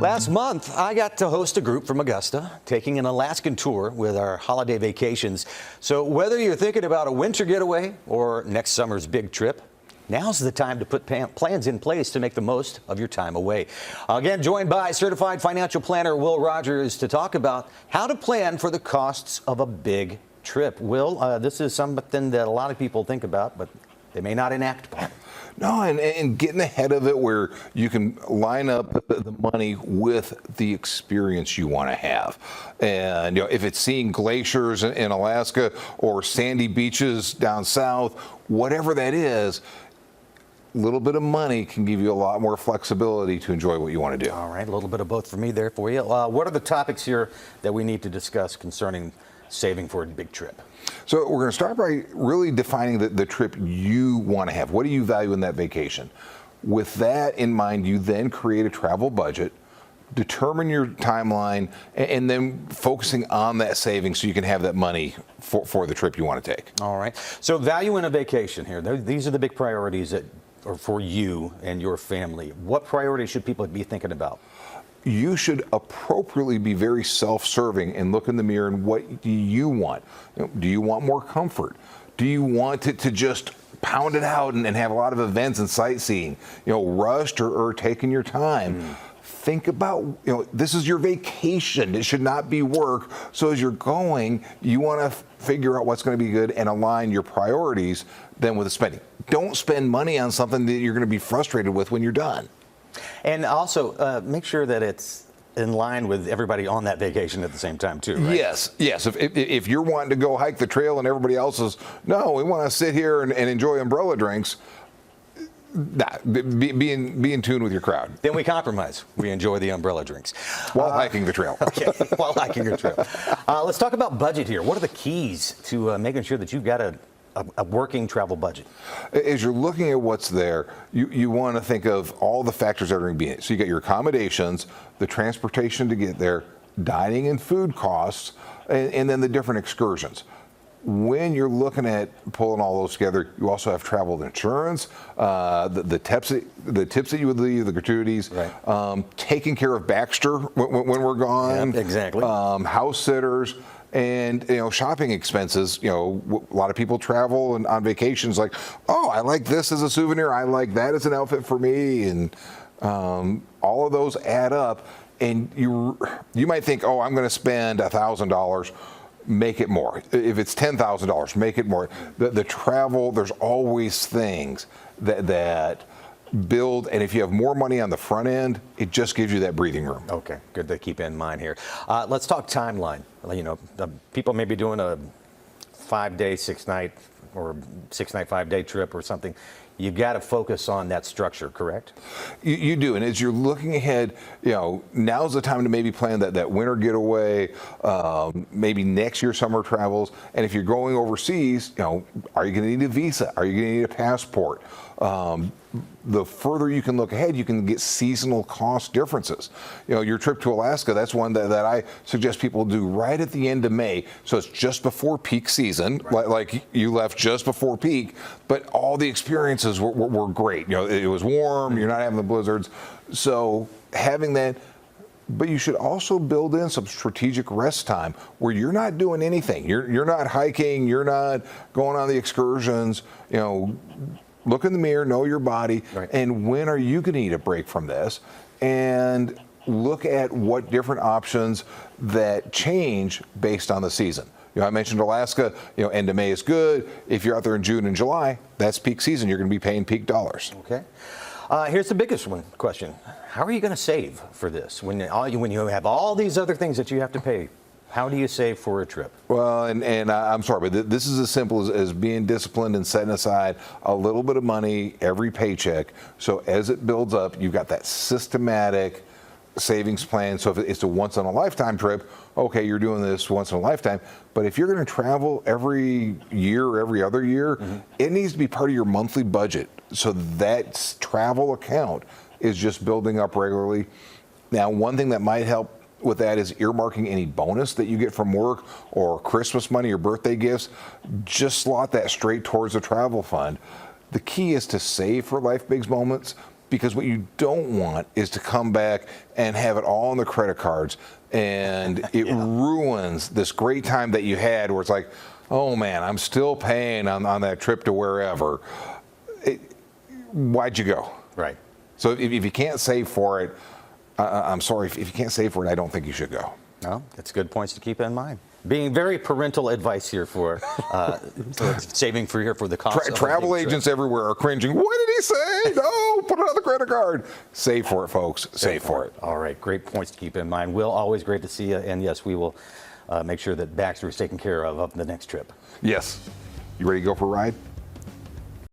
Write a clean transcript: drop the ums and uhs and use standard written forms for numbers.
Last month, I got to host a group from Augusta, taking an Alaskan tour with our holiday vacations. So whether you're thinking about a winter getaway or next summer's big trip, now's the time to put plans in place to make the most of your time away. Again, joined by certified financial planner Will Rogers to talk about how to plan for the costs of a big trip. Will, this is something that a lot of people think about, but they may not enact upon. No, and getting ahead of it where you can line up the money with the experience you want to have. And if it's seeing glaciers in Alaska or sandy beaches down south, whatever that is, a little bit of money can give you a lot more flexibility to enjoy what you want to do. All right, a little bit of both for me there for you. What are the topics here that we need to discuss concerning saving for a big trip? So we're going to start by really defining the trip you want to have. What do you value in that vacation? With that in mind, you then create a travel budget, determine your timeline, and then focusing on that savings so you can have that money for the trip you want to take. All right. So value in a vacation here. These are the big priorities that are for you and your family. What priorities should people be thinking about? You should appropriately be very self-serving and look in the mirror and what do you want? Do you want more comfort? Do you want it to just pound it out and have a lot of events and sightseeing? Rushed or taking your time. Think about, this is your vacation. It should not be work. So as you're going, you want to figure out what's going to be good and align your priorities then with the spending. Don't spend money on something that you're going to be frustrated with when you're done. And also make sure that it's in line with everybody on that vacation at the same time too, right? Yes. If you're wanting to go hike the trail and everybody else is, no, we want to sit here and enjoy umbrella drinks, be in tune with your crowd. Then we compromise. We enjoy the umbrella drinks. While hiking the trail. Okay, while hiking your trail. Let's talk about budget here. What are the keys to making sure that you've got a working travel budget? As you're looking at what's there, you want to think of all the factors that are going to be in it. So you got your accommodations, the transportation to get there, dining and food costs, and then the different excursions. When you're looking at pulling all those together, you also have travel insurance, the tips that you would leave, the gratuities, right. Taking care of Baxter when we're gone, yeah, exactly. House sitters. And shopping expenses. A lot of people travel and on vacations like, oh, I like this as a souvenir. I like that as an outfit for me, and all of those add up. And you might think, oh, I'm going to spend $1,000. Make it more. If it's $10,000, make it more. The travel, there's always things that build, and if you have more money on the front end, it just gives you that breathing room. Okay, good to keep in mind here. Let's talk timeline. People may be doing a 5-day, 6-night, or 6-night, 5-day trip or something. You've got to focus on that structure, correct? You do, and as you're looking ahead, now's the time to maybe plan that winter getaway, maybe next year summer travels. And if you're going overseas, are you going to need a visa? Are you going to need a passport? The further you can look ahead, you can get seasonal cost differences. Your trip to Alaska, that's one that I suggest people do right at the end of May. So it's just before peak season, right. Like you left just before peak, but all the experiences were great. It was warm, you're not having the blizzards. So having that, but you should also build in some strategic rest time where you're not doing anything. You're not hiking, you're not going on the excursions, Look in the mirror, know your body, right. And when are you going to need a break from this? And look at what different options that change based on the season. I mentioned Alaska, end of May is good. If you're out there in June and July, that's peak season. You're going to be paying peak dollars. Okay. Here's the biggest question. How are you going to save for this when you have all these other things that you have to pay? How do you save for a trip? Well, and I'm sorry, but this is as simple as being disciplined and setting aside a little bit of money every paycheck. So as it builds up, you've got that systematic savings plan. So if it's a once-in-a-lifetime trip, okay, you're doing this once in a lifetime. But if you're going to travel every year or every other year, it needs to be part of your monthly budget. So that travel account is just building up regularly. Now, one thing that might help with that is earmarking any bonus that you get from work or Christmas money or birthday gifts. Just slot that straight towards the travel fund. The key is to save for life big moments, because what you don't want is to come back and have it all on the credit cards, and it ruins this great time that you had where it's like, oh man, I'm still paying on that trip to wherever. Why'd you go? Right. So if you can't save for it, I'm sorry, if you can't save for it, I don't think you should go. Well, that's good points to keep in mind. Being very parental advice here for saving for the cost. of a Travel big agents trip. everywhere are cringing. What did he say? No, put it on the credit card. Save for it, folks. Save for it. All right, great points to keep in mind. Will, always great to see you. And yes, we will make sure that Baxter is taken care of the next trip. Yes. You ready to go for a ride?